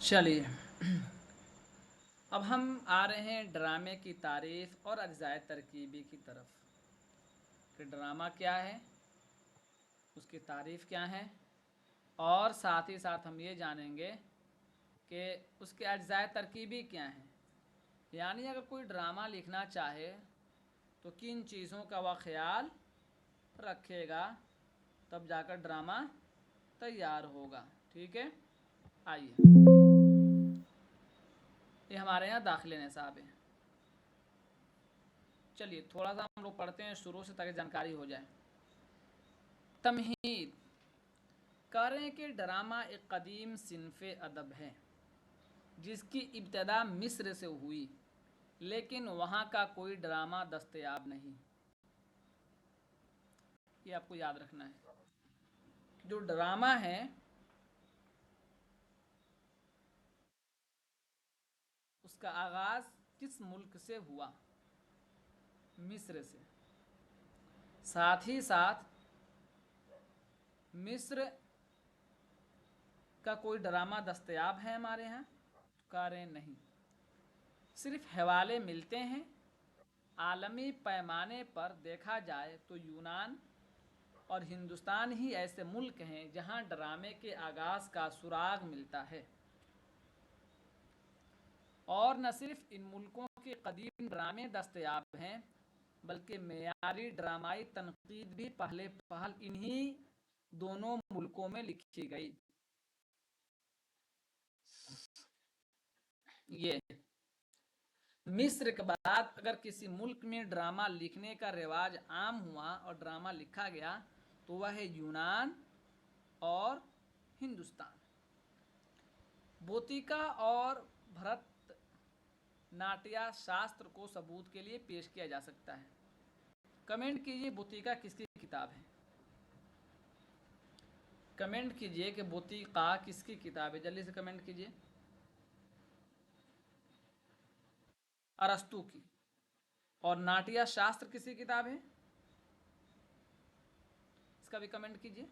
چلیے اب ہم آ رہے ہیں ڈرامے کی تعریف اور اجزائے ترکیبی کی طرف کہ ڈرامہ کیا ہے، اس کی تعریف کیا ہے، اور ساتھ ہی ساتھ ہم یہ جانیں گے کہ اس کے اجزائے ترکیبی کیا ہیں، یعنی اگر کوئی ڈرامہ لکھنا چاہے تو کن چیزوں کا وہ خیال رکھے گا تب جا کر ڈرامہ تیار ہوگا۔ ٹھیک ہے، آئیے یہ ہمارے یہاں داخلے نصاب ہے۔ چلیے تھوڑا سا ہم لوگ پڑھتے ہیں شروع سے تاکہ جانکاری ہو جائے۔ تمہید کریں کہ ڈرامہ ایک قدیم صنف ادب ہے جس کی ابتدا مصر سے ہوئی، لیکن وہاں کا کوئی ڈرامہ دستیاب نہیں۔ یہ آپ کو یاد رکھنا ہے، جو ڈرامہ ہے اس کا آغاز کس ملک سے ہوا؟ مصر سے۔ ساتھ ہی ساتھ مصر کا کوئی ڈرامہ دستیاب ہے ہمارے ہاں؟ کاریں نہیں، صرف حوالے ملتے ہیں۔ عالمی پیمانے پر دیکھا جائے تو یونان اور ہندوستان ہی ایسے ملک ہیں جہاں ڈرامے کے آغاز کا سراغ ملتا ہے، اور نہ صرف ان ملکوں کے قدیم ڈرامے دستیاب ہیں بلکہ معیاری ڈرامائی تنقید بھی پہلے پہل انہی دونوں ملکوں میں لکھی گئی۔ یہ مصر کے بعد اگر کسی ملک میں ڈرامہ لکھنے کا رواج عام ہوا اور ڈرامہ لکھا گیا تو وہ ہے یونان اور ہندوستان۔ بوتیکا اور بھرت ناٹیہ شاستر کو ثبوت کے لیے پیش کیا جا سکتا ہے۔ کمنٹ کیجئے بوتیکا کس کی کتاب ہے؟ کمنٹ کیجئے کہ بوتیکا کس کی کتاب ہے، جلدی سے کمنٹ کیجئے۔ ارسطو کی۔ اور ناٹیہ شاستر کس کی کتاب ہے؟ اس کا بھی کمنٹ کیجئے۔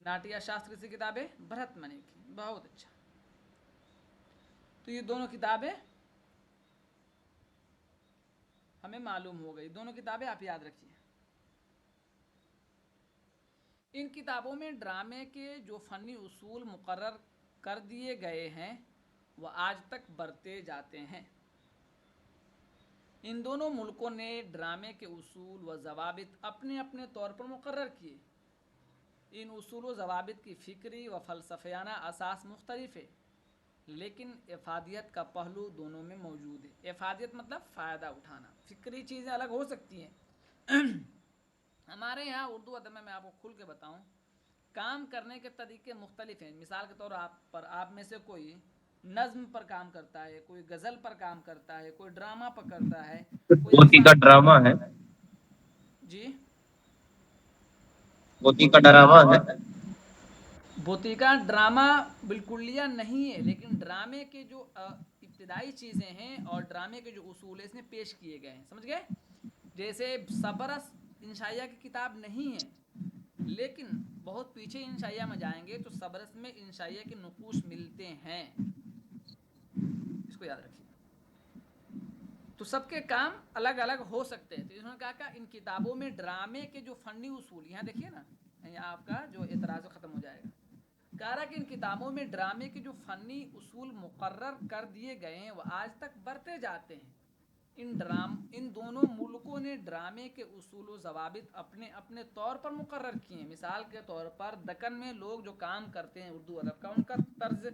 ناٹیہ شاستر کس کی کتاب ہے؟ بھرت منی کی۔ بہت اچھا، تو یہ دونوں کتابیں ہمیں معلوم ہو گئی، دونوں کتابیں آپ یاد رکھیے۔ ان کتابوں میں ڈرامے کے جو فنی اصول مقرر کر دیے گئے ہیں وہ آج تک برتے جاتے ہیں۔ ان دونوں ملکوں نے ڈرامے کے اصول و ضوابط اپنے اپنے طور پر مقرر کیے۔ ان اصول و ضوابط کی فکری و فلسفیانہ اساس مختلف ہے، لیکن افادیت کا پہلو دونوں میں موجود ہے۔ افادیت مطلب فائدہ اٹھانا۔ فکری چیزیں الگ ہو سکتی ہیں۔ ہمارے یہاں اردو ادب میں آپ کو کھل کے بتاؤں، کام کرنے کے طریقے مختلف ہیں۔ مثال کے طور پر آپ میں سے کوئی نظم پر کام کرتا ہے، کوئی غزل پر کام کرتا ہے، کوئی ڈرامہ پر کرتا ہے، کوئی موتی کا ڈرامہ ہے۔ جی موتی کا ڈرامہ ہے۔ بوتی کا ڈرامہ بالکلیہ نہیں ہے، لیکن ڈرامے کے جو ابتدائی چیزیں ہیں اور ڈرامے کے جو اصول ہیں اس میں پیش کیے گئے ہیں، سمجھ گئے؟ جیسے صبرس انشائیہ کی کتاب نہیں ہے، لیکن بہت پیچھے انشائیہ میں جائیں گے تو صبرس میں انشائیہ کے نقوش ملتے ہیں، اس کو یاد رکھیے۔ تو سب کے کام الگ الگ ہو سکتے ہیں، تو انہوں نے کہا کہ ان کتابوں میں ڈرامے کے جو فنی اصول، یہاں دیکھیے نا، یہاں آپ کا جو اعتراض ختم ہو جائے گا۔ کہا رہا کہ ان کتابوں میں ڈرامے کے جو فنی اصول مقرر کر دیے گئے ہیں وہ آج تک برتے جاتے ہیں۔ ان دونوں ملکوں نے ڈرامے کے اصول و ضوابط اپنے اپنے طور پر مقرر کیے ہیں۔ مثال کے طور پر دکن میں لوگ جو کام کرتے ہیں اردو ادب کا، ان کا طرز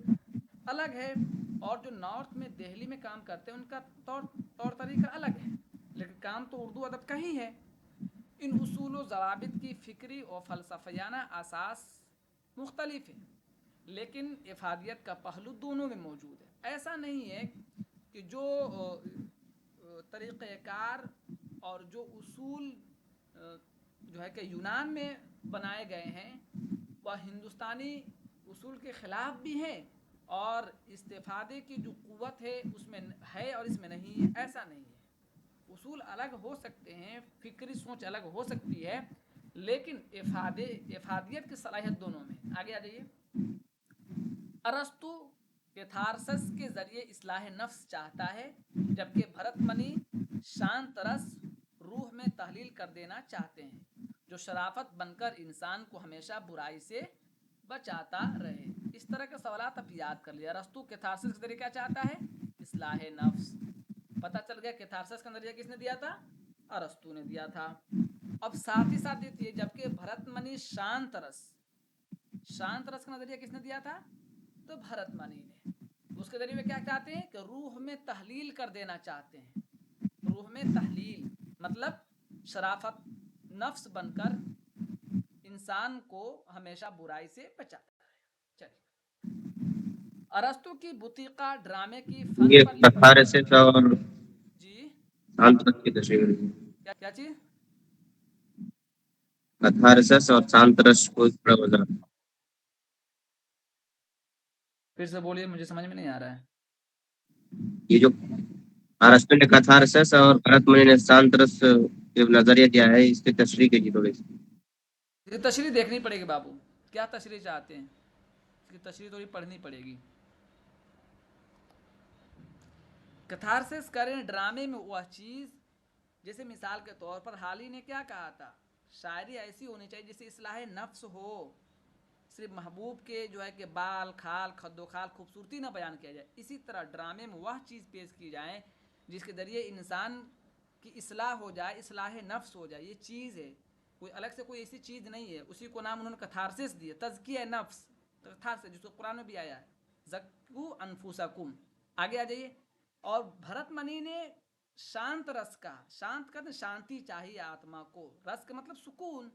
الگ ہے، اور جو نارتھ میں دہلی میں کام کرتے ہیں ان کا طور طریقہ الگ ہے، لیکن کام تو اردو ادب کا ہی ہے۔ ان اصول و ضوابط کی فکری اور فلسفیانہ اساس مختلف ہے، لیکن افادیت کا پہلو دونوں میں موجود ہے۔ ایسا نہیں ہے کہ جو طریقہ کار اور جو اصول جو ہے کہ یونان میں بنائے گئے ہیں وہ ہندوستانی اصول کے خلاف بھی ہیں، اور استفادے کی جو قوت ہے اس میں ہے اور اس میں نہیں ہے، ایسا نہیں ہے۔ اصول الگ ہو سکتے ہیں، فکری سوچ الگ ہو سکتی ہے، لیکن افادیت کی صلاحیت دونوں میں۔ آگے آ جائیے۔ ارسطو کیتھارسس کے ذریعے اصلاح نفس چاہتا ہے، جبکہ بھرت منی شانت رس روح میں تحلیل کر دینا چاہتے ہیں، جو شرافت بن کر انسان کو ہمیشہ برائی سے بچاتا رہے۔ اس طرح کے سوالات اب یاد کر لیا۔ ارسطو کیتھارسس کے ذریعے کیا چاہتا ہے؟ اصلاح نفس۔ پتہ چل گیا کیتھارسس کا نظریہ کس نے دیا تھا؟ ارسطو نے دیا تھا۔ اب ساتھ ہی ساتھ دیتی ہے جبکہ بھرت منی شانت رس کا نظریہ کس نے دیا تھا؟ تو بھرت منی نے۔ اس کے ذریعے کیا چاہتے ہیں کہ روح میں تحلیل کر دینا چاہتے ہیں۔ روح میں تحلیل مطلب شرافت نفس بن کر انسان کو ہمیشہ برائی سے بچاتا ہے۔ چلیے، ارسطو کی بوتیقا ڈرامے کی فن یہ پر کتھارسس اور جی سانترس کی تشریح ہے۔ کیا چیز؟ کتھارسس اور سانترس کو تھوڑا وضاحت۔ پھر سے بولیے، مجھے سمجھ میں نہیں آ رہا ہے۔ یہ جو ارسطو نے کتھارسس اور بھرت منی نے سانترس جو نظریہ دیا ہے، اس کی تشریح کیجیے تھوڑی سی۔ یہ تشریح دیکھنی پڑے گی بابو، کیا تشریح چاہتے ہیں، اس کی تشریح تھوڑی پڑھنی پڑے گی۔ کتھارسس کریں ڈرامے میں وہ چیز، جیسے مثال کے طور پر حالی نے کیا کہا تھا، شاعری ایسی ہونی چاہیے جسے اصلاح نفس ہو، صرف محبوب کے جو ہے کہ بال کھال خد و خال خوبصورتی نہ بیان کیا جائے۔ اسی طرح ڈرامے میں وہ چیز پیش کی جائے جس کے ذریعے انسان کی اصلاح ہو جائے، اصلاح نفس ہو جائے۔ یہ چیز ہے، کوئی الگ سے کوئی ایسی چیز نہیں ہے۔ اسی کو نام انہوں نے کتھارسس دیا، تزکیہ نفس، کتھارسس، جس کو قرآن میں بھی آیا ہے، زکو انفسکم۔ آگے آ جائیے۔ اور بھرت منی نے شانت رس کا، شانت کرتے شانتی چاہیے آتما کو، رس کا مطلب سکون،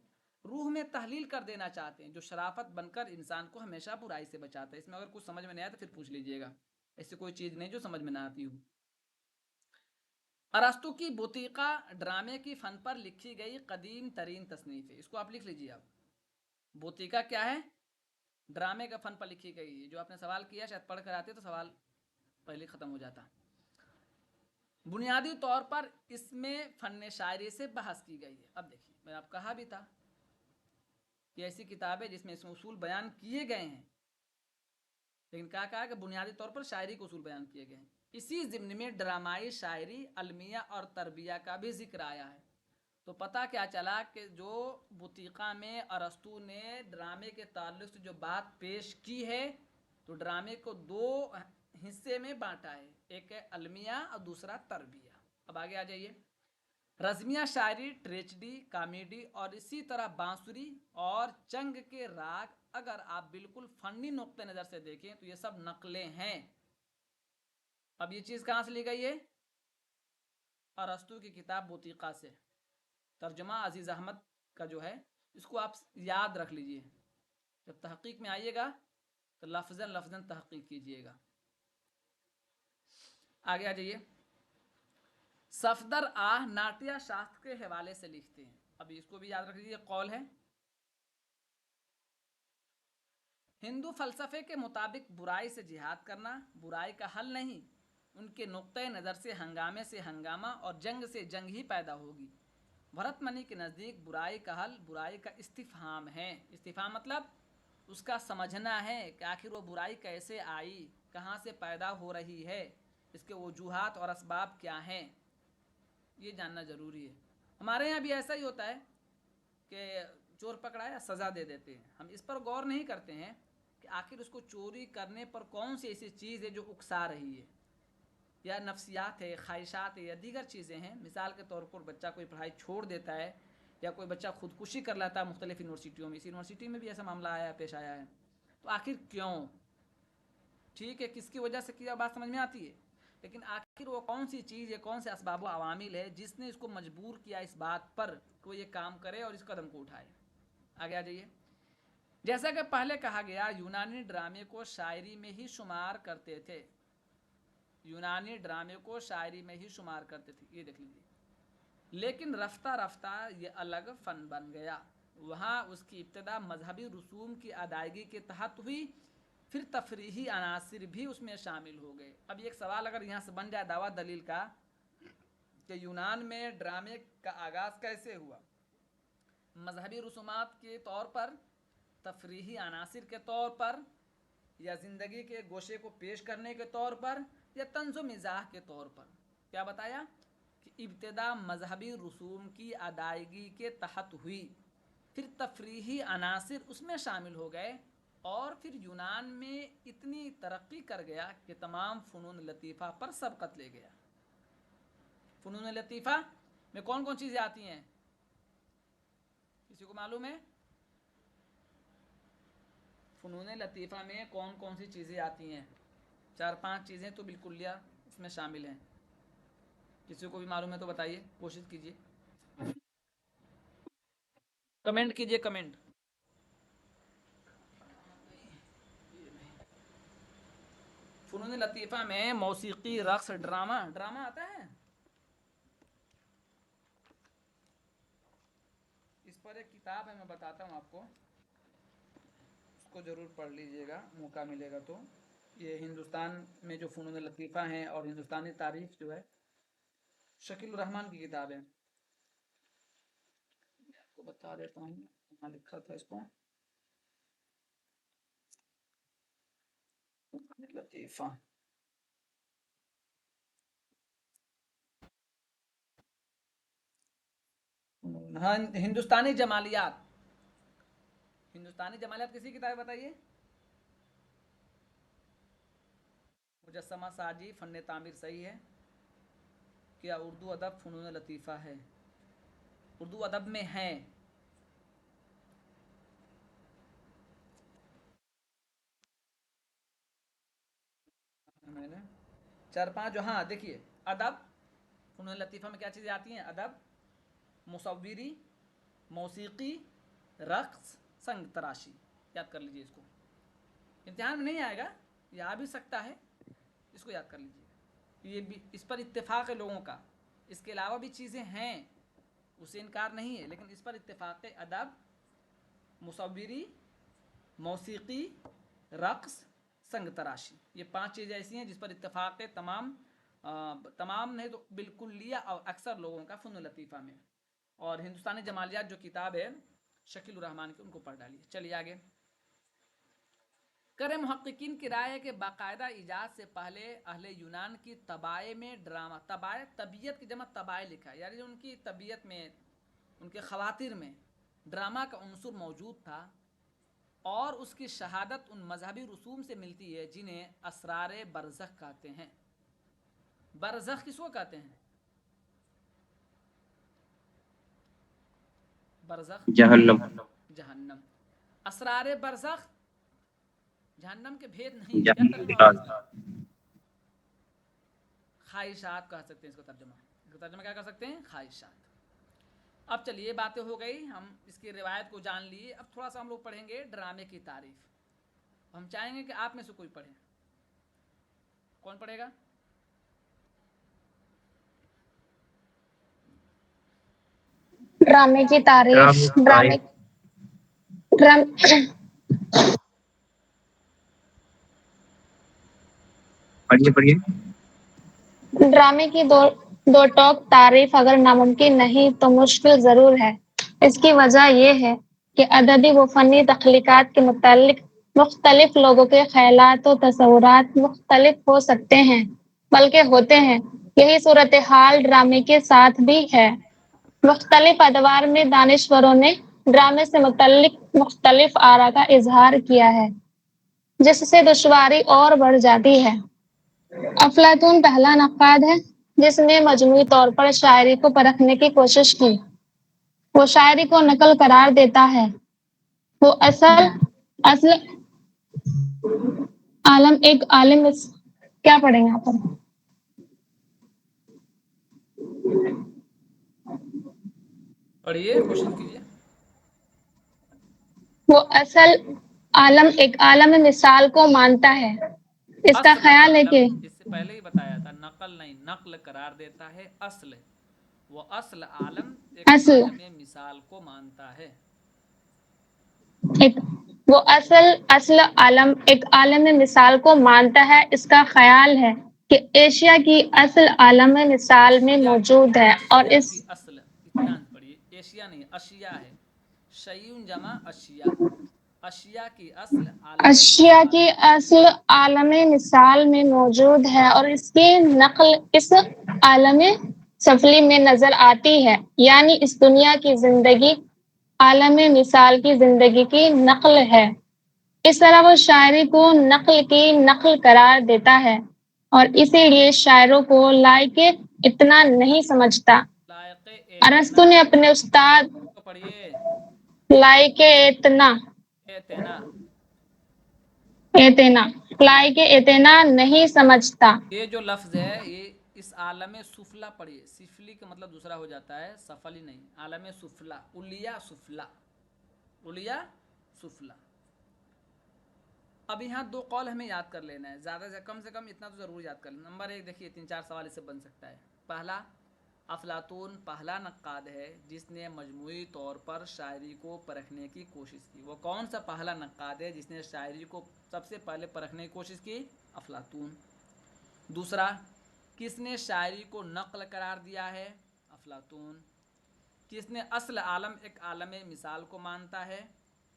روح میں تحلیل کر دینا چاہتے ہیں، جو شرافت بن کر انسان کو ہمیشہ برائی سے بچاتا ہے۔ اس میں اگر کچھ سمجھ میں نہیں آیا تو پھر پوچھ لیجئے گا، ایسی کوئی چیز نہیں جو سمجھ میں نہ آتی ہو۔ ارسطو کی بوتیقا ڈرامے کی فن پر لکھی گئی قدیم ترین تصنیف ہے۔ اس کو آپ لکھ لیجئے۔ اب بوتیقا کیا ہے؟ ڈرامے کا فن پر لکھی گئی ہے۔ جو آپ نے سوال کیا شاید پڑھ کر آتے تو سوال پہلے ختم ہو جاتا۔ بنیادی طور پر اس میں فن شاعری سے بحث کی گئی ہے۔ اب دیکھیے، میں آپ کہا بھی تھا کہ ایسی کتاب ہے جس میں اس میں اصول بیان کیے گئے ہیں، لیکن کیا کہا کہ بنیادی طور پر شاعری کے اصول بیان کیے گئے ہیں۔ اسی ضمن میں ڈرامائی شاعری، المیہ اور تربیہ کا بھی ذکر آیا ہے۔ تو پتہ کیا چلا کہ جو بوتیقا میں ارسطو نے ڈرامے کے تعلق سے جو بات پیش کی ہے، تو ڈرامے کو دو حصے میں بانٹا ہے، ایک ہے المیہ اور دوسرا تربیہ۔ اب آگے آ جائیے۔ رزمیہ شاعری، ٹریجڈی، کامیڈی اور اسی طرح بانسری اور چنگ کے راگ، اگر آپ بالکل فنی نقطہ نظر سے دیکھیں تو یہ سب نقلیں ہیں۔ اب یہ چیز کہاں سے لی گئی ہے؟ ارسطو کی کتاب بوتیقا سے۔ ترجمہ عزیز احمد کا جو ہے، اس کو آپ یاد رکھ لیجئے، جب تحقیق میں آئیے گا تو لفظاً لفظاً تحقیق کیجئے گا۔ آگے آ جائیے۔ صفدر آہ ناٹیہ شاستر کے حوالے سے لکھتے ہیں۔ اب اس کو بھی یاد رکھ لیجیے، قول ہے۔ ہندو فلسفے کے مطابق برائی سے جہاد کرنا برائی کا حل نہیں، ان کے نقطۂ نظر سے ہنگامے سے ہنگامہ اور جنگ سے جنگ ہی پیدا ہوگی۔ بھرت منی کے نزدیک برائی کا حل برائی کا استفہام ہے۔ استفہام مطلب اس کا سمجھنا ہے کہ آخر وہ برائی کیسے آئی، کہاں سے پیدا ہو رہی ہے، اس کے وجوہات اور اسباب کیا ہیں، یہ جاننا ضروری ہے۔ ہمارے یہاں بھی ایسا ہی ہوتا ہے کہ چور پکڑایا سزا دے دیتے ہیں، ہم اس پر غور نہیں کرتے ہیں کہ آخر اس کو چوری کرنے پر کون سی ایسی چیز ہے جو اکسا رہی ہے، یا نفسیات ہے، خواہشات ہے، یا دیگر چیزیں ہیں۔ مثال کے طور پر بچہ کوئی پڑھائی چھوڑ دیتا ہے، یا کوئی بچہ خودکشی کر لیتا ہے مختلف یونیورسٹیوں میں، اس یونیورسٹی میں بھی ایسا معاملہ پیش آیا ہے، تو آخر کیوں؟ ٹھیک ہے، کس کی وجہ سے کیا بات سمجھ میں آتی ہے، لیکن آخر وہ کون سی چیز ہے، کون سے اسباب و عوامل ہے جس نے اس کو مجبور کیا اس بات پر کہ وہ یہ کام کرے اور اس قدم کو اٹھائے۔ آگے آ جائیے۔ جیسا کہ پہلے کہا گیا، یونانی ڈرامے کو شاعری میں ہی شمار کرتے تھے، یونانی ڈرامے کو شاعری میں ہی شمار کرتے تھے، یہ دیکھ لیجیے، لیکن رفتہ رفتہ یہ الگ فن بن گیا۔ وہاں اس کی ابتدا مذہبی رسوم کی ادائیگی کے تحت ہوئی، پھر تفریحی عناصر بھی اس میں شامل ہو گئے۔ اب ایک سوال اگر یہاں سے بن جائے دعویٰ دلیل کا کہ یونان میں ڈرامے کا آغاز کیسے ہوا، مذہبی رسومات کے طور پر، تفریحی عناصر کے طور پر، یا زندگی کے گوشے کو پیش کرنے کے طور پر یا طنز و مزاح کے طور پر. کیا بتایا کہ ابتدا مذہبی رسوم کی ادائیگی کے تحت ہوئی، پھر تفریحی عناصر اس میں شامل ہو گئے، اور پھر یونان میں اتنی ترقی کر گیا کہ تمام فنون لطیفہ پر سبقت لے گیا. فنون لطیفہ میں کون کون چیزیں آتی ہیں؟ کسی کو معلوم ہے؟ فنون لطیفہ میں کون کون سی چیزیں آتی ہیں؟ 4-5 چیزیں تو بالکلیہ اس میں شامل ہیں. کسی کو بھی معلوم ہے تو بتائیے، کوشش کیجیے، کمنٹ کیجیے، کمنٹ. فنون لطیفہ میں موسیقی، رقص، ڈرامہ آتا ہے. اس پر ایک کتاب ہے، میں بتاتا ہوں آپ کو، اس کو ضرور پڑھ لیجئے گا، موقع ملے گا تو. یہ ہندوستان میں جو فنون لطیفہ ہیں اور ہندوستانی تاریخ جو ہے، شکیل الرحمان کی کتاب ہے. میں آپ کو بتا دیتا ہوں کہاں لکھا تھا اس کو. لطیفہ ہاں، ہندوستانی جمالیات. ہندوستانی جمالیات کسی کتاب بتائیے. مجسمہ سازی، فن تعمیر، صحیح ہے. کیا اردو ادب فنون لطیفہ ہے؟ اردو ادب میں ہے. میں نے 4-5 جو، ہاں دیکھیے، ادب، فنون لطیفہ میں کیا چیزیں آتی ہیں؟ ادب، مصوری، موسیقی، رقص، سنگ تراشی. یاد کر لیجئے اس کو، امتحان میں نہیں آئے گا، یہ آ بھی سکتا ہے، اس کو یاد کر لیجئے. یہ بھی اس پر اتفاق ہے لوگوں کا. اس کے علاوہ بھی چیزیں ہیں، اسے انکار نہیں ہے، لیکن اس پر اتفاق ہے. ادب، مصوری، موسیقی، رقص، سنگ تراشی. یہ 5 چیزیں ایسی ہیں جس پر اتفاق ہے تمام نہیں تو بالکلیہ اور اکثر لوگوں کا فنون لطیفہ میں. اور ہندوستانی جمالیات جو کتاب ہے شکیل الرحمان کی، ان کو پڑھ ڈالیے. چلیے آگے. کرے محققین کی رائے ہے کہ باقاعدہ ایجاد سے پہلے اہل یونان کی طباع میں ڈرامہ، طباع طبیعت کی جمع طباع لکھا ہے، یعنی ان کی طبیعت میں، ان کے خواتر میں ڈرامہ کا عنصر موجود تھا، اور اس کی شہادت ان مذہبی رسوم سے ملتی ہے جنہیں اسرار برزخ کہتے ہیں. برزخ کس کو کہتے ہیں؟ برزخ جہنم. جہنم. اسرار برزخ جہنم کے بھید نہیں. کیا جہنم ترجمہ کے ہوگا راز. اس کا؟ خواہشات کہہ سکتے ہیں اس کا ترجمہ. اس کا ترجمہ کیا کر سکتے ہیں؟ خواہشات. اب چلیے، یہ باتیں ہو گئی، ہم اس کی روایت کو جان لیے. اب تھوڑا سا ہم لوگ پڑھیں گے ڈرامے کی تعریف. ہم چاہیں گے کہ آپ میں سے کوئی پڑھے. کون پڑھے گا؟ ڈرامے کی تعریف. ڈرامے پڑھیے. ڈرامے کی دو ٹوک تعریف اگر ناممکن نہیں تو مشکل ضرور ہے. اس کی وجہ یہ ہے کہ ادبی و فنی تخلیقات کے متعلق مختلف لوگوں کے خیالات و تصورات مختلف ہو سکتے ہیں، بلکہ ہوتے ہیں. یہی صورتحال ڈرامے کے ساتھ بھی ہے. مختلف ادوار میں دانشوروں نے ڈرامے سے متعلق مختلف آراء کا اظہار کیا ہے، جس سے دشواری اور بڑھ جاتی ہے. افلاطون پہلا نقاد ہے جس نے مجموعی طور پر شاعری کو پرکھنے کی کوشش کی. وہ شاعری کو نقل قرار دیتا ہے. وہ اصل عالم ایک عالم. کیا پڑھیں گے آپ؟ پڑھیے، کوشش کیجیے. وہ اصل عالم ایک عالم مثال کو مانتا ہے. اس کا اصل خیال ہے عالم، کہ اس سے پہلے ہی بتایا تھا، نقل نہیں، نقل قرار دیتا ہے اصل. وہ اصل عالم ایک اصل عالم مثال کو مانتا ہے. وہ اصل عالم ایک عالم مثال کو مانتا ہے. اس کا خیال ہے کہ ایشیا کی اصل عالم مثال میں موجود ہے، اور اشیا اس کی اصل، اطمینان پڑھیے، ایشیا نہیں، اشیا ہے. شیون جمع اشیا. اشیاء کی اصل اشیاء کی اصل عالم مثال میں موجود ہے اور اس کی نقل اس عالم سفلی میں نظر آتی ہے، یعنی اس دنیا کی زندگی عالم مثال کی زندگی کی نقل ہے۔ اس طرح وہ شاعری کو نقل کی نقل قرار دیتا ہے اور اسی لیے شاعروں کو لائق اتنا نہیں سمجھتا۔ لائق ارسطو نے اپنے استاد کو پڑھیے لائق اتنا لائق اتنا نہیں سمجھتا۔ یہ جو لفظ ہے یہ اس عالم سفلا پڑھیے، سفلی کا مطلب دوسرا ہو جاتا ہے، سفلی نہیں، عالم سفلا، علیا سفلا، علیا سفلا۔ اب یہاں دو قول ہمیں یاد کر لینا ہے، زیادہ سے کم اتنا تو ضرور یاد کر لینا۔ نمبر 1 دیکھیے 3-4 سوال اس سے بن سکتا ہے۔ پہلا، افلاطون پہلا نقاد ہے جس نے مجموعی طور پر شاعری کو پرکھنے کی کوشش کی۔ وہ کون سا پہلا نقاد ہے جس نے شاعری کو سب سے پہلے پرکھنے کی کوشش کی؟ افلاطون۔ دوسرا، کس نے شاعری کو نقل قرار دیا ہے؟ افلاطون۔ کس نے اصل عالم ایک عالم مثال کو مانتا ہے؟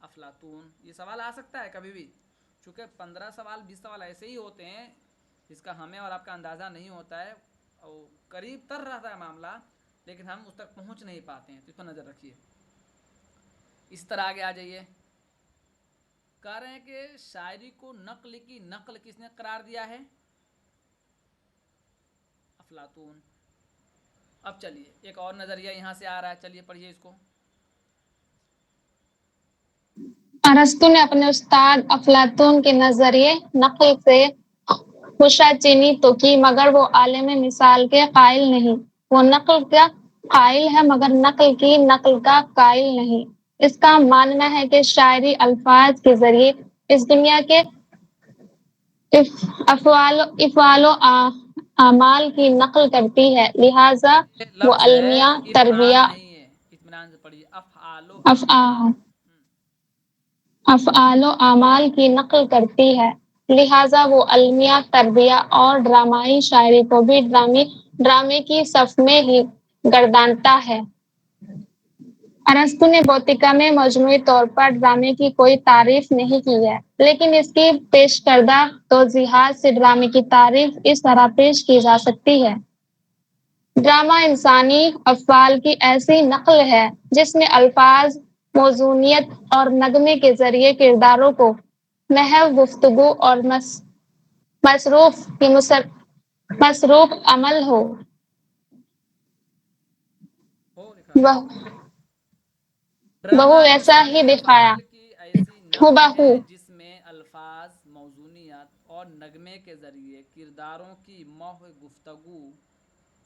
افلاطون۔ یہ سوال آ سکتا ہے کبھی بھی، چونکہ 15 سوال 20 سوال ایسے ہی ہوتے ہیں جس کا ہمیں اور آپ کا اندازہ نہیں ہوتا ہے، اور قریب تر رہتا ہے معاملہ لیکن ہم اس تک پہنچ نہیں پاتے ہیں، تو اس پر نظر رکھیے۔ اس طرح آگے آ جائیے، کہہ رہے ہیں کہ شاعری کو نقل کی نقل کس نے قرار دیا ہے؟ افلاطون۔ اب چلیے ایک اور نظریہ یہاں سے آ رہا ہے، چلیے پڑھیے اس کو۔ ارسطو نے اپنے استاد افلاطون کے نظریے نقل سے خوشا چینی تو کی، مگر وہ عالم مثال کے قائل نہیں۔ وہ نقل کا قائل ہے مگر نقل کی نقل کا قائل نہیں۔ اس کا ماننا ہے کہ شاعری الفاظ کے ذریعے اس دنیا کے افعال و اعمال کی نقل کرتی ہے، لہذا وہ لفظ ہے المیہ افعال تربیہ نہیں ہے، اطمینان سے پڑھیے، افعال افعال و اعمال کی نقل کرتی ہے، لہذا وہ المیہ تربیہ اور ڈرامائی شاعری کو بھی ڈرامے کی صف میں ہی گردانتا ہے۔ ارسطو نے بوتیکا میں مجموعی طور پر ڈرامے کی کوئی تعریف نہیں کی ہے، لیکن اس کی پیش کردہ توضیحات سے ڈرامے کی تعریف اس طرح پیش کی جا سکتی ہے۔ ڈرامہ انسانی افعال کی ایسی نقل ہے جس میں الفاظ، موزونیت اور نغمے کے ذریعے کرداروں کو محو گفتگو اور مصروف عمل ہو۔ ڈرامہ بہو ایسا ہی انسانی دکھایا، افعال کی ایسی نقل ہبہو ہے جس میں الفاظ، موزونیت اور نغمے کے ذریعے کرداروں کی محو گفتگو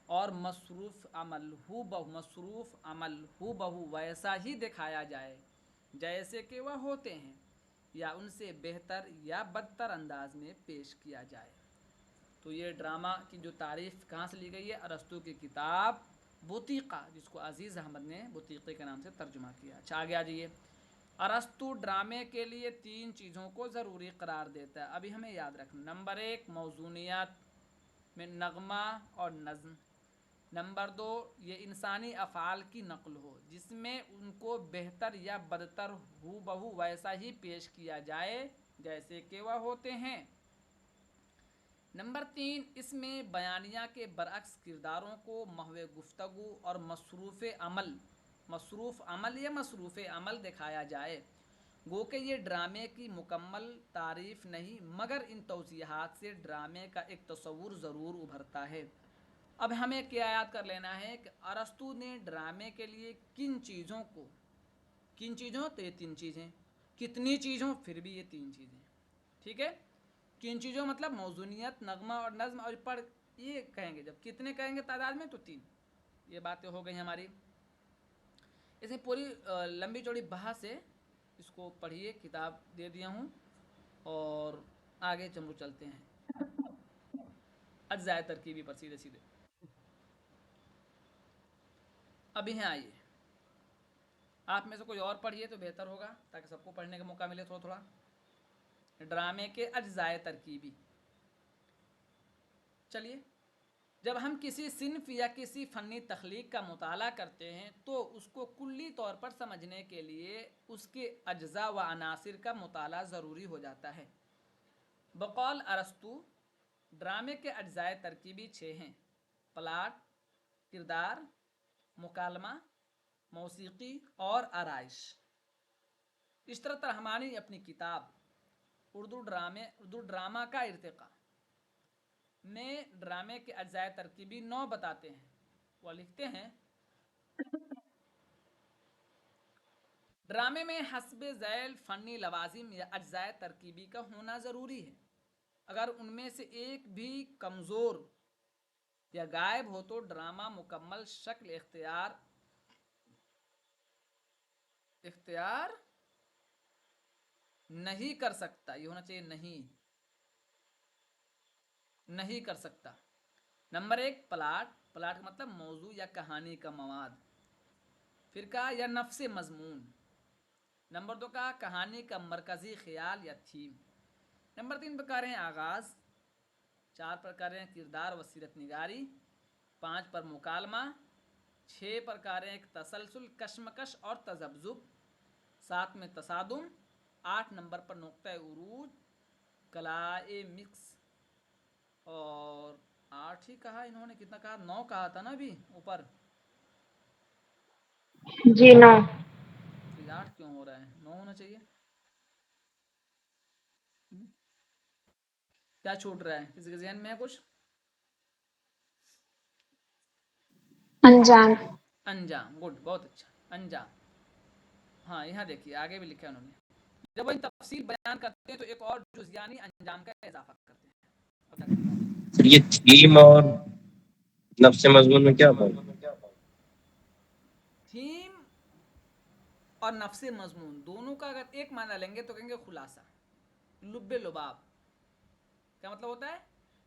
اور مصروف عمل ہو بہو ویسا ہی دکھایا جائے جیسے کہ وہ ہوتے ہیں، یا ان سے بہتر یا بدتر انداز میں پیش کیا جائے۔ تو یہ ڈرامہ کی جو تعریف کہاں سے لی گئی ہے؟ ارسطو کی کتاب بوتیقہ، جس کو عزیز احمد نے بوتیقے کے نام سے ترجمہ کیا۔ اچھا آگے آ جائیے، ارسطو ڈرامے کے لیے 3 چیزوں کو ضروری قرار دیتا ہے، ابھی ہمیں یاد رکھنا۔ نمبر 1 موزونیت میں نغمہ اور نظم۔ نمبر 2 یہ انسانی افعال کی نقل ہو جس میں ان کو بہتر یا بدتر ہو بہو ویسا ہی پیش کیا جائے جیسے کہ وہ ہوتے ہیں۔ نمبر 3 اس میں بیانیہ کے برعکس کرداروں کو محو گفتگو اور مصروف عمل دکھایا جائے۔ گو کہ یہ ڈرامے کی مکمل تعریف نہیں، مگر ان توضیحات سے ڈرامے کا ایک تصور ضرور ابھرتا ہے۔ اب ہمیں کیا یاد کر لینا ہے کہ ارسطو نے ڈرامے کے لیے کن چیزوں تو یہ 3 چیزیں، کتنی چیزوں پھر بھی یہ 3 چیزیں، ٹھیک ہے؟ کن چیزوں مطلب موزونیت، نغمہ اور نظم، اور پڑھ یہ کہیں گے، جب کتنے کہیں گے تعداد میں تو 3، یہ باتیں ہو گئی ہماری۔ اس میں پوری لمبی چوڑی بحث ہے، اس کو پڑھیے، کتاب دے دیا ہوں، اور آگے ہم لوگ چلتے ہیں اجزائے ترکیبی پر سیدھے۔ اب یہاں آئیے، آپ میں سے کوئی اور پڑھیے تو بہتر ہوگا تاکہ سب کو پڑھنے کا موقع ملے تھوڑا۔ ڈرامے کے اجزائے ترکیبی، چلیے جب ہم کسی صنف یا کسی فنی تخلیق کا مطالعہ کرتے ہیں تو اس کو کلی طور پر سمجھنے کے لیے اس کے اجزاء و عناصر کا مطالعہ ضروری ہو جاتا ہے۔ بقول ارسطو ڈرامے کے اجزاء ترکیبی 6 ہیں: پلاٹ، کردار، مکالمہ، موسیقی اور آرائش۔ اس طرح ترہمانی اپنی کتاب اردو ڈرامہ کا ارتقاء میں ڈرامے کے اجزاء ترکیبی 9 بتاتے ہیں۔ وہ لکھتے ہیں ڈرامے میں حسب ذیل فنی لوازم یا اجزاء ترکیبی کا ہونا ضروری ہے۔ اگر ان میں سے ایک بھی کمزور یا غائب ہو تو ڈرامہ مکمل شکل اختیار نہیں کر سکتا۔ یہ ہونا چاہیے نہیں کر سکتا۔ نمبر 1 پلاٹ کا مطلب موضوع یا کہانی کا مواد۔ پھر کہا یا نفس مضمون۔ نمبر 2 کہا کہانی کا مرکزی خیال یا تھیم۔ نمبر 3 پر کہہ رہے ہیں آغاز۔ 4 پر کہہ رہے ہیں کردار و سیرت نگاری۔ 5 پر مکالمہ۔ 6 پر کہہ رہے ہیں تسلسل، کشمکش اور تذبذب۔ 7 میں تصادم۔ 8 نمبر پر نقطہ عروج، کلائمیکس۔ اور 8 ہی کہا انہوں نے، کتنا کہا؟ 9 کہا تھا نا ابھی اوپر جی 9۔ 8 کیوں ہو رہا ہے؟ 9 ہونا چاہیے۔ کیا چھوٹ رہا ہے؟ کسی کے ذہن میں ہے کچھ؟ انجام، گڈ، بہت اچھا، انجام۔ ہاں یہاں دیکھیے آگے بھی لکھا انہوں نے، جب وہ ان تفصیل بیان کرتے ہیں تو ایک اور جز یعنی انجام کا اضافہ کرتے ہیں۔ سر یہ تھیم اور نفس مضمون میں کیا فرق؟ تھیم اور نفس مضمون دونوں کا اگر ایک معنی لیں گے تو کہیں گے خلاصہ، لب لباب۔ کیا مطلب ہوتا ہے؟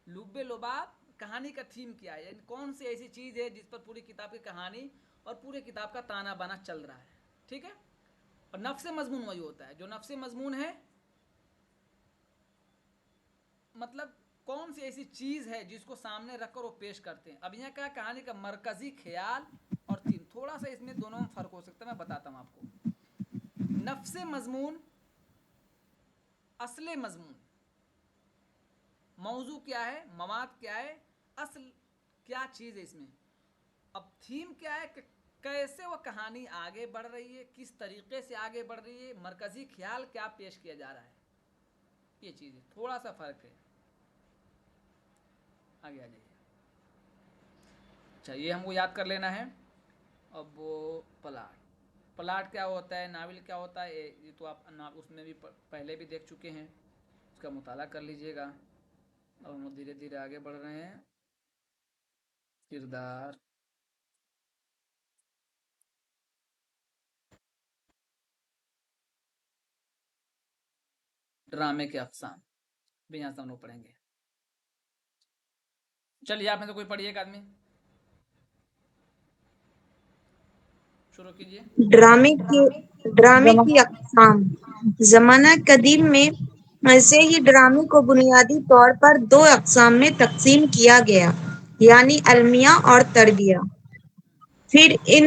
لب لباب، کہانی کا تھیم کیا ہے، یعنی کون سی ایسی چیز ہے جس پر پوری کتاب کی کہانی اور پورے کتاب کا تانا بانا چل رہا ہے، ٹھیک ہے؟ اور نفس مضمون وہی ہوتا ہے، جو نفس مضمون ہے مطلب کون سی ایسی چیز ہے جس کو سامنے رکھ کر وہ پیش کرتے ہیں۔ اب یہاں کہا کہانی کا مرکزی خیال اور تھیم، تھوڑا سا اس میں دونوں میں فرق ہو سکتا ہے، میں بتاتا ہوں آپ کو۔ نفس مضمون، اصل مضمون، موضوع کیا ہے، مواد کیا ہے، اصل کیا چیز ہے اس میں۔ اب تھیم کیا ہے کہ کیسے وہ کہانی آگے بڑھ رہی ہے، کس طریقے سے آگے بڑھ رہی ہے، مرکزی خیال کیا پیش کیا جا رہا ہے، یہ چیز ہے، تھوڑا سا فرق ہے۔ آگے آ جائیے۔ اچھا یہ ہم کو یاد کر لینا ہے۔ اب وہ پلاٹ کیا ہوتا ہے، ناول کیا ہوتا ہے، یہ تو آپ اس میں بھی پہلے بھی دیکھ چکے ہیں، اس کا مطالعہ کر لیجئے گا۔ اب ہم دھیرے دھیرے آگے بڑھ رہے ہیں۔ کردار، ڈرامے کے اقسام بھی یہاں سے ہم لوگ پڑھیں گے۔ چلیے آپ میں سے کوئی پڑھیے ایک آدمی شروع کیجیے۔ ڈرامے کی اقسام۔ زمانہ قدیم میں سے ہی ڈرامے کو بنیادی طور پر 2 اقسام میں تقسیم کیا گیا، یعنی علمیہ اور تربیہ۔ پھر ان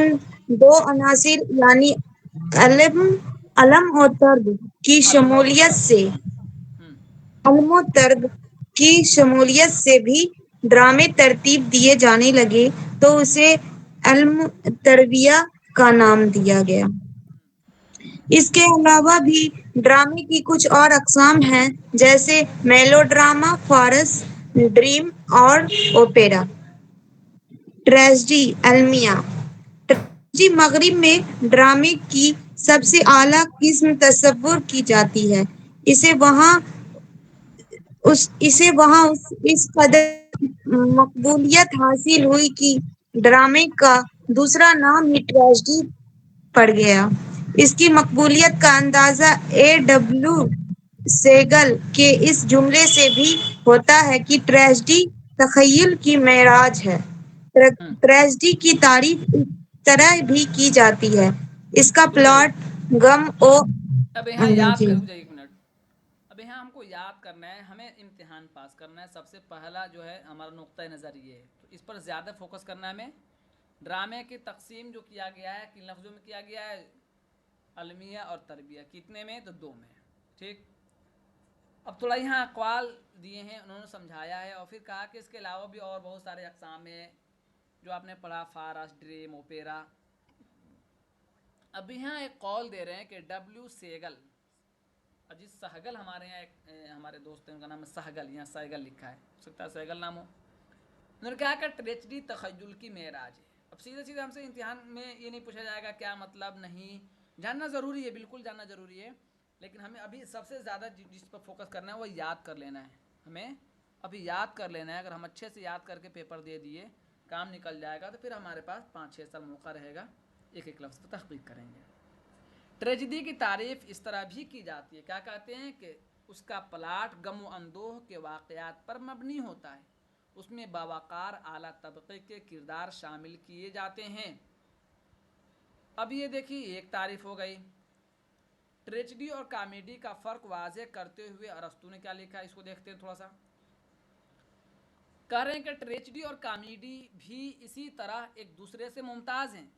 2 عناصر یعنی علم و طرب کی شمولیت سے بھی ڈرامے ترتیب دیے جانے لگے تو اسے علم تربیہ کا نام دیا گیا۔ اس کے علاوہ بھی ڈرامے کی کچھ اور اقسام ہیں، جیسے میلو ڈرامہ، فارس، ڈریم اور اوپیرا۔ ٹریجڈی علمیہ۔ ٹریجڈی مغرب میں ڈرامے کی سب سے اعلیٰ قسم تصور کی جاتی ہے۔ اسے وہاں اس قدر مقبولیت حاصل ہوئی کہ ڈرامے کا دوسرا نام ہی ٹریجڈی پڑ گیا۔ اس کی مقبولیت کا اندازہ A.W. سیگل کے اس جملے سے بھی ہوتا ہے کہ ٹریجڈی تخیل کی معراج ہے۔ ٹریجڈی کی تعریف اس طرح بھی کی جاتی ہے: اس کا پلاٹ غم اب یہاں یاد کر جائیے ایک منٹ۔ اب یہاں ہم کو یاد کرنا ہے, ہمیں امتحان پاس کرنا ہے. سب سے پہلا جو ہے ہمارا نقطۂ نظر یہ ہے, تو اس پر زیادہ فوکس کرنا ہے ہمیں. ڈرامے کی تقسیم جو کیا گیا ہے کن لفظوں میں کیا گیا ہے, المیہ اور تربیہ. کتنے میں؟ تو 2 میں. ٹھیک. اب تھوڑا یہاں اقوال دیے ہیں, انہوں نے سمجھایا ہے, اور پھر کہا کہ اس کے علاوہ بھی اور بہت سارے اقسام ہیں جو آپ نے پڑھا, فارس, ڈریم, اوپیرا. اب یہاں ایک قول دے رہے ہیں کہ ڈبلیو سیگل, اجیت سہگل ہمارے یہاں ایک ہمارے دوست ہیں, ان کا نام ہے سہگل, یہاں سہگل لکھا ہے, ہو سکتا ہے سہگل نام ہو. انہوں نے کہا کہ ٹریجڈی تخیل کی معراج ہے. اب سیدھے سیدھے ہم سے امتحان میں یہ نہیں پوچھا جائے گا کیا مطلب, نہیں جاننا ضروری ہے, بالکل جاننا ضروری ہے, لیکن ہمیں ابھی سب سے زیادہ جس پر فوکس کرنا ہے وہ یاد کر لینا ہے. ہمیں ابھی یاد کر لینا ہے. اگر ہم اچھے سے یاد کر کے پیپر دے دیے, کام نکل جائے گا, تو پھر ہمارے پاس 5-6 سال موقع رہے گا, ایک ایک لفظ پر تحقیق کریں گے. ٹریجڈی کی تعریف اس طرح بھی کی جاتی ہے, کیا کہتے ہیں کہ اس کا پلاٹ غم و اندوہ کے واقعات پر مبنی ہوتا ہے, اس میں باوقار اعلیٰ طبقے کے کردار شامل کیے جاتے ہیں. اب یہ دیکھیے ایک تعریف ہو گئی. ٹریجڈی اور کامیڈی کا فرق واضح کرتے ہوئے ارسطو نے کیا لکھا ہے, اس کو دیکھتے ہیں تھوڑا سا. کہہ رہے ہیں کہ ٹریجڈی اور کامیڈی بھی اسی طرح ایک دوسرے سے ممتاز ہیں.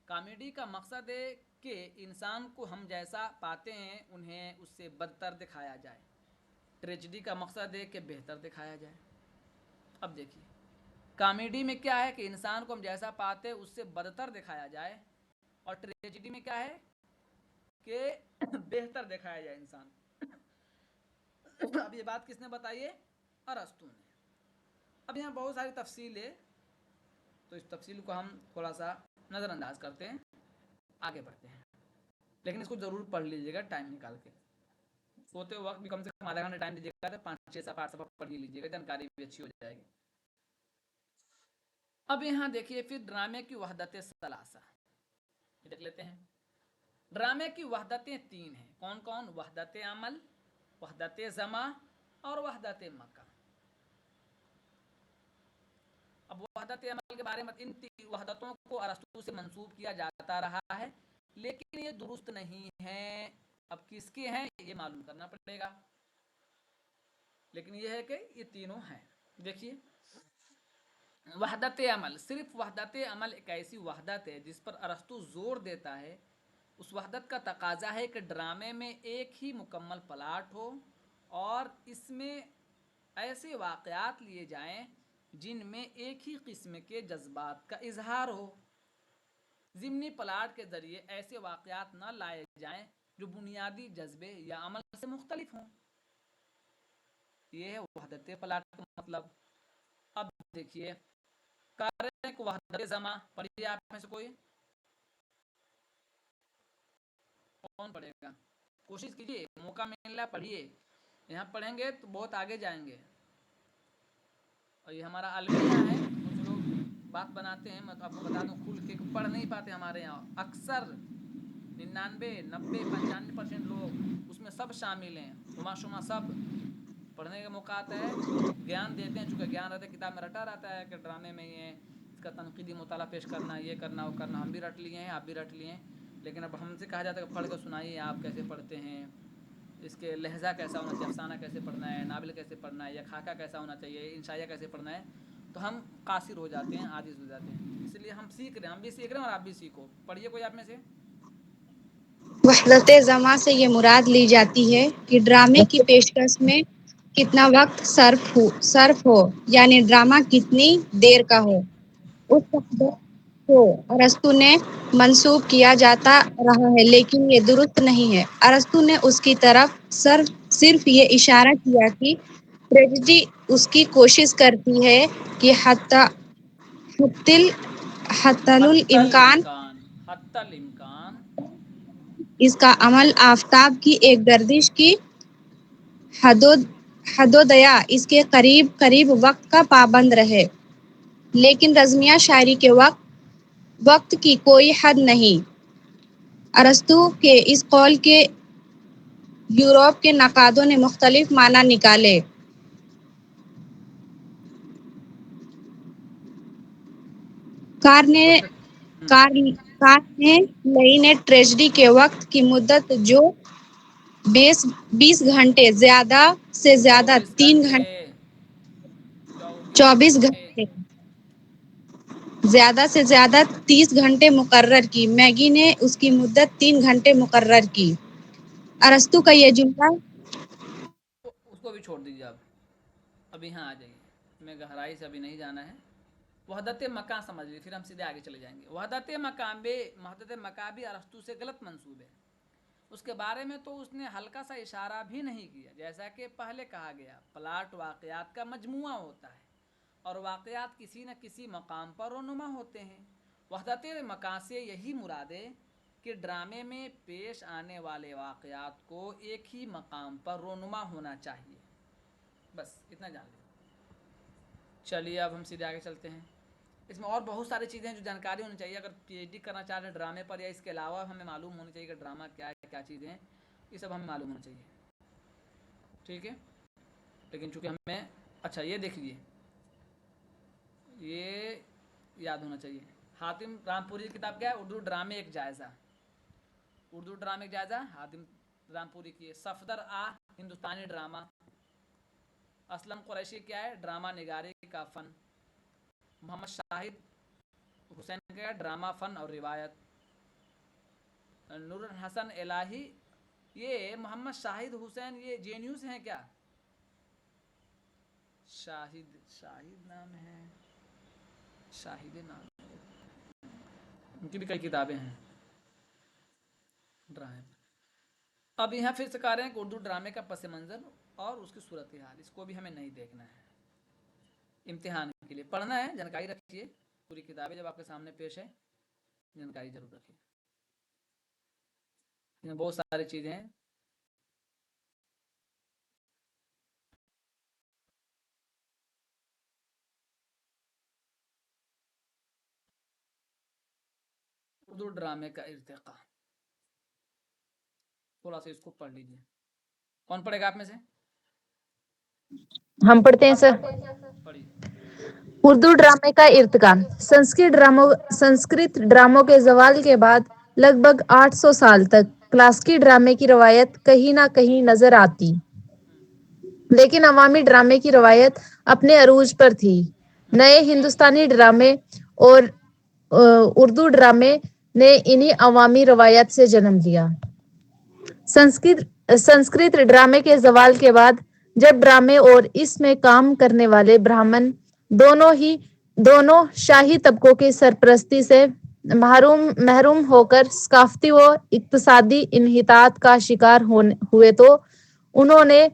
کامیڈی کا مقصد ہے کہ انسان کو ہم جیسا پاتے ہیں انہیں اس سے بدتر دکھایا جائے. ٹریجڈی کا مقصد ہے کہ بہتر دکھایا جائے. اب دیکھیے کامیڈی میں کیا ہے کہ انسان کو ہم جیسا پاتے ہیں اس سے بدتر دکھایا جائے, اور ٹریجڈی میں کیا ہے کہ بہتر دکھایا جائے انسان. اب یہ بات کس نے بتائی ہے؟ ارسطو نے. اب یہاں بہت ساری تفصیل ہے, تو اس تفصیل کو ہم تھوڑا سا نظر انداز کرتے ہیں, آگے بڑھتے ہیں. لیکن اس کو ضرور پڑھ لیجیے گا ٹائم نکال کے, سوتے وقت بھی کم سے کم آدھا گھنٹہ ٹائم دیجیے گا, تو 5-6 صفحہ 8 صفحہ پڑھ لیجیے گا, جانکاری بھی اچھی ہو جائے گی. اب یہاں دیکھیے پھر ڈرامے کی وحدت ثلاثہ دیکھ لیتے ہیں. ڈرامے کی وحدتیں 3 ہیں. کون کون؟ وحدت عمل, وحدت زمان اور وحدت مکان. اب وحدت عمل کے بارے میں ان وحدتوں کو ارسطو سے منسوب کیا جاتا رہا ہے, لیکن یہ درست نہیں ہے. اب کس کے ہیں یہ معلوم کرنا پڑے گا, لیکن یہ ہے کہ یہ تینوں ہیں. دیکھیے وحدت عمل, صرف وحدت عمل ایک ایسی وحدت ہے جس پر ارسطو زور دیتا ہے. اس وحدت کا تقاضا ہے کہ ڈرامے میں ایک ہی مکمل پلاٹ ہو, اور اس میں ایسے واقعات لیے جائیں جن میں ایک ہی قسم کے جذبات کا اظہار ہو. ضمنی پلاٹ کے ذریعے ایسے واقعات نہ لائے جائیں جو بنیادی جذبے یا عمل سے مختلف ہوں. یہ ہے وحدت پلاٹ کا مطلب. اب دیکھیے کارن کو وحدت زمان پڑھیے آپ میں سے کوئی, کون پڑھے گا؟ کوشش کیجیے, موقع مل رہا پڑھیے. یہاں پڑھیں گے تو بہت آگے جائیں گے. اور یہ ہمارا المیہ ہے, کچھ لوگ بات بناتے ہیں, میں تو آپ کو بتا دوں کھل کے پڑھ نہیں پاتے ہمارے یہاں. اکثر 99, 90, 95% لوگ اس میں سب شامل ہیں, ہما شما سب پڑھنے کا موقع آتا ہے, گیان دیتے ہیں, چونکہ گیان رہتا ہے کتاب میں رٹا رہتا ہے کہ ڈرامے میں یہ اس کا تنقیدی مطالعہ پیش کرنا, یہ کرنا وہ کرنا. ہم بھی رٹ لیے ہیں, آپ بھی رٹ لیے ہیں, لیکن اب ہم سے کہا جاتا ہے کہ پڑھ کر سنائیے آپ کیسے پڑھتے ہیں, اس کے لہجہ کیسا ہونا چاہیے, افسانہ کیسے پڑھنا ہے, ناول کیسے پڑھنا ہے, یا خاکہ کیسا ہونا چاہیے, انشائیہ کیسے پڑھنا ہے. تو ہم قاصر ہو جاتے ہیں, عاجز ہو جاتے ہیں. اس لیے ہم سیکھ رہے ہیں, ہم بھی سیکھ رہے ہیں اور آپ بھی سیکھو. پڑھیے کوئی آپ میں سے. وحدت زمان سے یہ مراد لی جاتی ہے کہ ڈرامے کی پیشکش میں کتنا وقت صرف ہو, یعنی ڈرامہ کتنی دیر کا ہو. اس وحدت کو ارسطو نے منسوب کیا جاتا رہا ہے, لیکن یہ درست نہیں ہے. ارسطو نے اس کی طرف صرف یہ اشارہ کیا کہ ٹریجڈی اس کی کوشش کرتی ہے کہ حتی الامکان حتی الامکان اس کا عمل آفتاب کی ایک گردش کی حدودیا اس کے قریب وقت کا پابند رہے. لیکن رزمیہ شاعری کے وقت کی کوئی حد نہیں. ارسطو کے اس قول کے یورپ کے نقادوں نے مختلف معنی نکالے. کارنیلی نے ٹریجڈی کے وقت کی مدت جو 20 گھنٹے زیادہ سے زیادہ 3 گھنٹے 24 گھنٹے زیادہ سے زیادہ 30 گھنٹے مقرر کی. میگی نے اس کی مدت 3 گھنٹے مقرر کی. ارسطو کا یہ جملہ اس کو بھی چھوڑ دیجیے آپ. اب یہاں آ جائیے, میں گہرائی سے ابھی نہیں جانا ہے. وحدت مکان سمجھ لیجیے, پھر ہم سیدھے آگے چلے جائیں گے. وحدت مکان بھی ارسطو سے غلط منسوب ہے. اس کے بارے میں تو اس نے ہلکا سا اشارہ بھی نہیں کیا. جیسا کہ پہلے کہا گیا, پلاٹ واقعات کا مجموعہ ہوتا ہے اور واقعات کسی نہ کسی مقام پر رونما ہوتے ہیں. وحدت مکان سے یہی مراد ہے کہ ڈرامے میں پیش آنے والے واقعات کو ایک ہی مقام پر رونما ہونا چاہیے. بس اتنا جان لیں. چلیے اب ہم سیدھے آگے چلتے ہیں. اس میں اور بہت ساری چیزیں ہیں جو جانکاری ہونی چاہیے. اگر پی ایچ ڈی کرنا چاہ رہے ہیں ڈرامے پر یا اس کے علاوہ ہمیں معلوم ہونی چاہیے کہ ڈرامہ کیا ہے, کیا چیزیں ہیں, یہ سب ہمیں معلوم ہونا چاہیے. ٹھیک ہے, لیکن چونکہ ہمیں اچھا یہ دیکھ لیجیے, یہ یاد ہونا چاہیے. حاتم رامپوری کی کتاب کیا ہے؟ اردو ڈرامے ایک جائزہ. اردو ڈرامے ایک جائزہ حاتم رامپوری کی ہے. صفدر ہندوستانی ڈرامہ. اسلم قریشی کیا ہے؟ ڈرامہ نگاری کا فن. محمد شاہد حسین کا ہے ڈرامہ فن اور روایت. نور حسن الہی, یہ محمد شاہد حسین یہ جے این یو سے ہیں کیا؟ شاہد نام ہے, شاہد نام ہے. ان کی بھی کئی کتابیں ہیں ڈرامے. اب یہاں پھر سے کہہ رہے ہیں کہ اردو ڈرامے کا پس منظر اور اس کی صورتحال, اس کو بھی ہمیں نہیں دیکھنا ہے. امتحان کے لیے پڑھنا ہے, جانکاری رکھیے. پوری کتابیں جب آپ کے سامنے پیش ہے جانکاری ضرور رکھیے. یہاں بہت ساری چیزیں ہیں. اردو ڈرامے کا ارتقاء, تھوڑا سا اس کو پڑھ لیجیے. کون پڑھے گا آپ میں سے؟ ہم پڑھتے ہیں سر. پڑھیے. اردو ڈرامے کا ارتقاء. سنسکرت ڈراموں کے زوال کے بعد لگ بھگ 800 سال تک کلاسیکی ڈرامے کی روایت کہیں نہ کہیں نظر آتی, لیکن عوامی ڈرامے کی روایت اپنے عروج پر تھی. نئے ہندوستانی ڈرامے اور اردو ڈرامے نے انہی عوامی روایت سے جنم لیا. سنسکرت ڈرامے کے زوال کے بعد جب ڈرامے اور اس میں کام کرنے والے برہمن دونوں شاہی طبقوں کی سرپرستی سے محروم ہو کر ثقافتی و اقتصادی انحطاط کا شکار ہوئے تو انہوں نے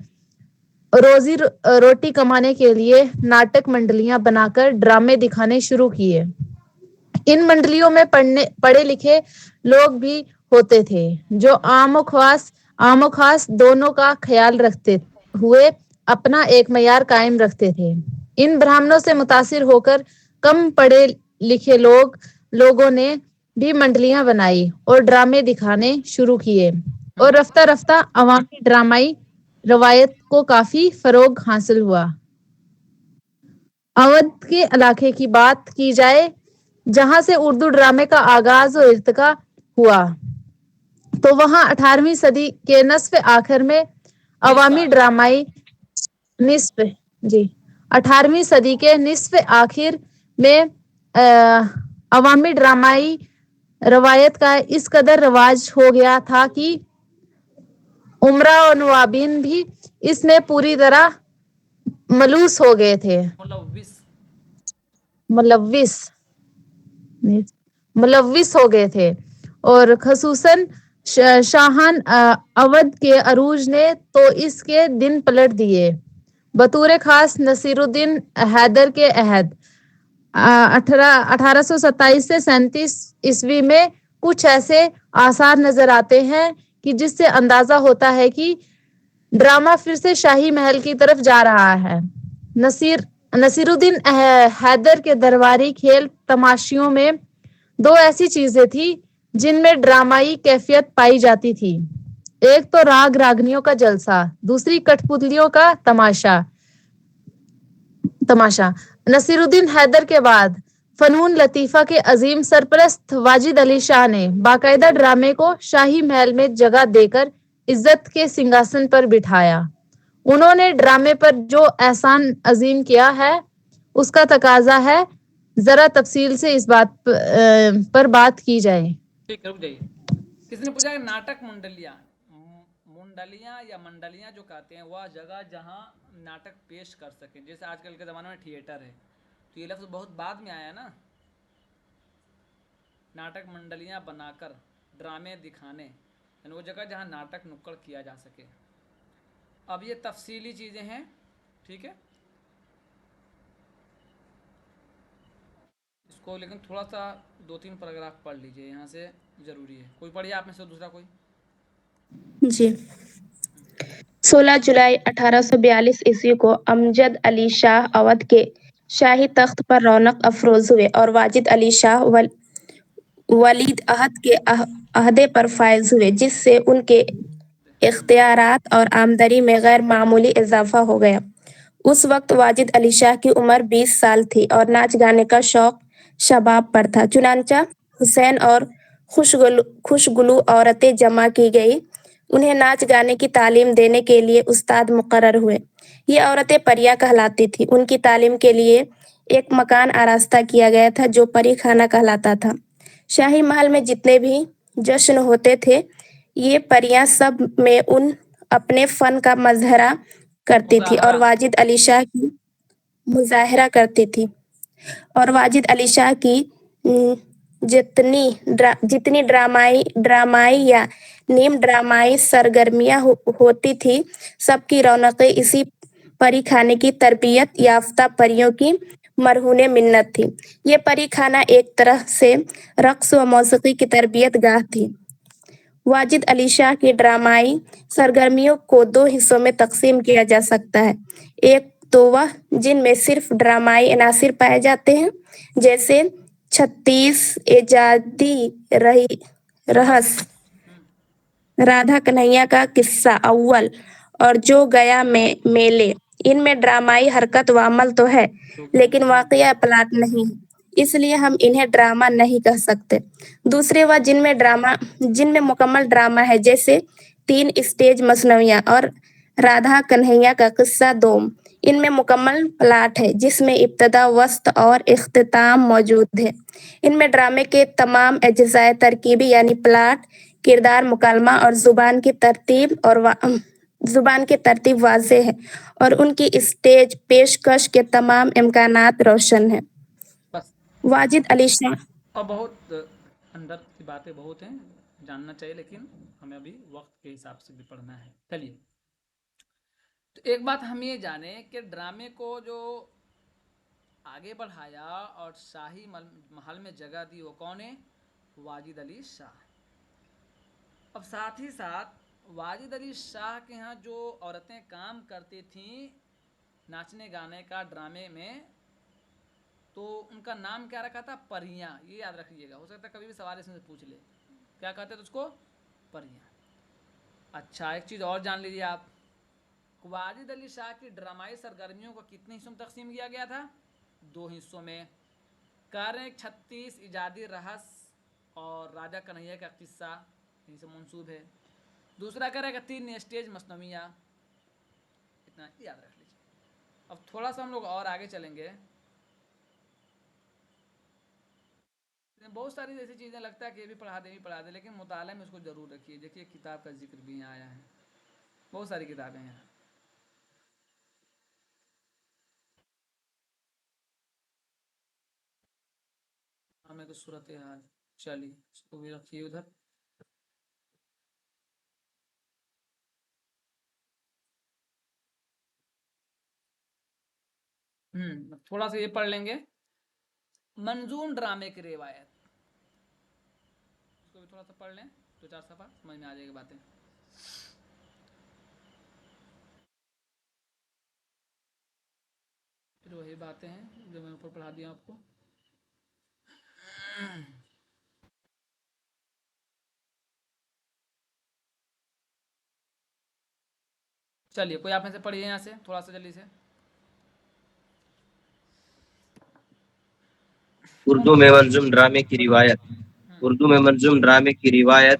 روزی روٹی کمانے کے لیے ناٹک منڈلیاں بنا کر ڈرامے دکھانے شروع کیے. ان منڈلیوں میں پڑھے لکھے لوگ بھی ہوتے تھے جو عام و خاص دونوں کا خیال رکھتے ہوئے اپنا ایک معیار قائم رکھتے تھے. ان برہمنوں سے متاثر ہو کر کم پڑھے لکھے لوگوں نے بھی منڈلیاں بنائی اور ڈرامے دکھانے شروع کیے, اور رفتہ رفتہ عوامی ڈرامائی روایت کو کافی فروغ حاصل ہوا. اودھ کے علاقے کی بات کی جائے جہاں سے اردو ڈرامے کا آغاز و ارتقاء ہوا, تو وہاں 18ویں صدی کے نصف آخر میں عوامی ڈرامائی 18ویں صدی کے نصف آخر میں عوامی ڈرامائی روایت کا اس قدر رواج ہو گیا تھا کہ امراء و نوابین بھی اس میں پوری طرح ملوث ہو گئے تھے. ملوث ہو گئے تھے, اور خصوصاً شاہان اودھ کے عروج نے تو اس کے دن پلٹ دیے. بطور خاص نصیر الدین حیدر کے عہد 1827 سے 37 میں کچھ ایسے آثار نظر آتے ہیں کہ جس سے اندازہ ہوتا ہے کہ ڈرامہ پھر سے شاہی محل کی طرف جا رہا ہے. نصیر الدین حیدر کے درباری کھیل تماشیوں میں 2 ایسی چیزیں تھیں جن میں ڈرامائی کیفیت پائی جاتی تھی. ایک تو راگ راگنیوں کا جلسہ, دوسری کٹھ پتلیوں کا تماشا. نصیر الدین حیدر کے بعد فنون لطیفہ کے عظیم سرپرست واجد علی شاہ نے باقاعدہ ڈرامے کو شاہی محل میں جگہ دے کر عزت کے سنگھاسن پر بٹھایا۔ انہوں نے ڈرامے پر جو احسان عظیم کیا ہے اس کا تقاضا ہے ذرا تفصیل سے اس بات پر بات کی جائے۔ ٹھیک ہے، رک جائیے۔ کسی نے پوچھا کہ ناٹک منڈلیاں یا منڈلیاں جو کہتے ہیں وہ جگہ جہاں ناٹک پیش کر سکیں، جیسے آج کل کے زمانے میں تھیٹر ہے، تو یہ لفظ بہت بعد میں آیا نا، ناٹک منڈلیاں بنا کر ڈرامے دکھانے، یعنی وہ جگہ جہاں ناٹک نکڑ کیا جا سکے۔ اب یہ تفصیلی چیزیں ہیں، ٹھیک ہے، اس کو لیکن تھوڑا سا 2-3 پیراگراف پڑھ لیجئے یہاں سے، ضروری ہے۔ کوئی پڑھیے آپ میں سے دوسرا کوئی؟ جی 16 جولائی 1842 عیسوی کو امجد علی شاہ اودھ کے شاہی تخت پر رونق افروز ہوئے اور واجد علی شاہ ولید عہد کے عہدے پر فائز ہوئے، جس سے ان کے اختیارات اور آمدنی میں غیر معمولی اضافہ ہو گیا۔ اس وقت واجد علی شاہ کی عمر 20 سال تھی اور ناچ گانے کا شوق شباب پر تھا، چنانچہ حسین اور خوشگلو عورتیں جمع کی گئی، انہیں ناچ گانے کی تعلیم دینے کے لیے استاد مقرر ہوئے۔ یہ عورتیں پریاں کہلاتی تھیں۔ ان کی تعلیم کے لیے ایک مکان آراستہ کیا گیا تھا جو پری خانہ کہلاتا تھا۔ شاہی محل میں جتنے بھی جشن ہوتے تھے، یہ پریاں سب میں ان اپنے فن کا مظاہرہ کرتی تھی اور واجد علی شاہ کی مظاہرہ کرتی تھی، اور واجد علی شاہ کی جتنی ڈرامائی یا نیم ڈرامائی سرگرمیاں ہوتی تھی، سب کی رونقیں اسی پری خانے کی تربیت یافتہ پریوں کی مرہون منت تھی۔ یہ پری خانہ ایک طرح سے رقص و موسیقی کی تربیت گاہ تھی۔ واجد علی شاہ کی ڈرامائی سرگرمیوں کو 2 حصوں میں تقسیم کیا جا سکتا ہے، ایک تو وہ جن میں صرف ڈرامائی عناصر پائے جاتے ہیں، جیسے 36 ایجادی رہس، رادھا کنہیا کا قصہ اول اور جو گیا میں میلے۔ ان میں ڈرامائی حرکت و عمل تو ہے لیکن واقعہ پلاٹ نہیں، اس لیے ہم انہیں ڈرامہ نہیں کہہ سکتے۔ دوسرے وہ جن میں مکمل ڈرامہ ہے، جیسے 3 اسٹیج مثنویاں اور رادھا کنہیا کا قصہ دوم۔ ان میں مکمل پلاٹ ہے جس میں ابتدا، وسط اور اختتام موجود ہے۔ ان میں ڈرامے کے تمام اجزائے ترکیبی یعنی پلاٹ، کردار، مکالمہ اور زبان کی ترتیب واضح ہے اور ان کی اسٹیج پیشکش کے تمام امکانات روشن ہیں۔ بس واجد علی شاہ اور بہت اندر کی باتیں بہت ہیں، جاننا چاہیے، لیکن ہمیں ابھی وقت کے حساب سے بھی پڑھنا ہے۔ چلیے، تو ایک بات ہم یہ جانیں کہ ڈرامے کو جو آگے بڑھایا اور شاہی محل میں جگہ دی وہ کون ہے؟ واجد علی شاہ۔ اب ساتھ ہی ساتھ واجد علی شاہ کے ہاں جو عورتیں کام کرتی تھیں ناچنے گانے کا ڈرامے میں، تو ان کا نام کیا رکھا تھا؟ پریاں۔ یہ یاد رکھیے گا، ہو سکتا ہے کبھی بھی سوال اس میں سے پوچھ لے، کیا کہتے تھے اس کو؟ پریاں۔ اچھا، ایک چیز اور جان لیجیے آپ، واجد علی شاہ کی ڈرامائی سرگرمیوں کو کتنے حصوں میں تقسیم کیا گیا تھا؟ 2 حصوں میں۔ کارن 36 ایجادی رہس اور راجا کنہیا کا قصہ یہیں سے منسوب ہے۔ دوسرا کہہ رہا ہے کہ 3 اسٹیج مثنویاں۔ اتنا یاد رکھ لیجیے۔ اب تھوڑا سا ہم لوگ اور آگے چلیں گے، بہت ساری ایسی چیزیں لگتا ہے کہ یہ بھی پڑھا دیں لیکن مطالعے میں اس کو ضرور رکھیے۔ دیکھیے کتاب کا ذکر بھی یہاں آیا ہے، بہت ساری کتابیں ہیں۔ ہمیں تو صورتحال، چلیے اس کو بھی رکھیے ادھر۔ تھوڑا سا یہ پڑھ لیں گے، منظوم ڈرامے کی روایت، اس کو بھی تھوڑا سا پڑھ لیں، 2-4 صفحہ، سمجھ میں آ جائے گی باتیں۔ پھر وہی باتیں ہیں جو میں اوپر پڑھا دیا آپ کو۔ چلیے کوئی آپ میں سے پڑھیے یہاں سے تھوڑا سا جلدی سے۔ اردو میں منظوم ڈرامے کی روایت۔ اردو میں منظوم ڈرامے کی روایت